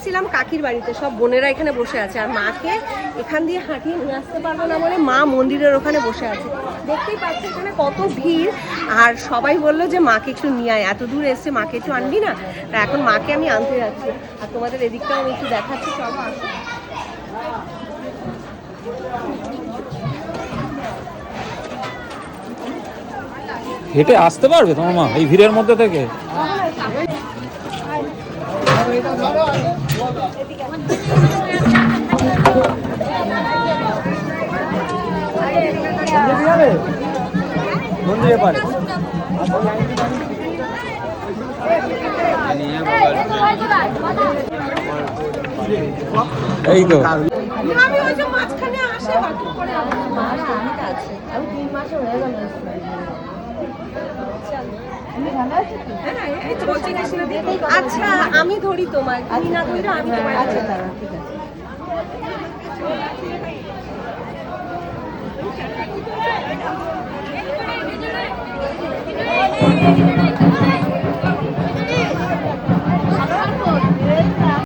এসেছিলাম কাকির বাড়িতে, সব বোনেরা এখানে বসে আছে, আর মাকে এখান দিয়ে হাঁটিয়ে নিয়ে আসতে পারবো না বলে মা মন্দিরের ওখানে বসে আছে। দেখতেই পাচ্ছি এখানে কত ভিড়, আর সবাই বললো যে মাকে একটু নিয়ে আয়, এত দূর এসছে মাকে একটু আনবি না। তা এখন মাকে আমি আনতে যাচ্ছি, আর তোমাদের এদিকটাও আমি একটু দেখাচ্ছি, চলো আসো। হেঁটে আসতে পারবে তোমার মা এই ভিড়ের মধ্যে থেকে? মন্দিরে পারে এই তো আমি ওই যে মাঝখানে আসে হঠাৎ করে আমার আছে, আমি 3 মাসে হয়ে গেল। আচ্ছা আমি ধরি তোমার, তুমি না ধরি আমি তোমার। আচ্ছা দাঁড়া, ঠিক আছে।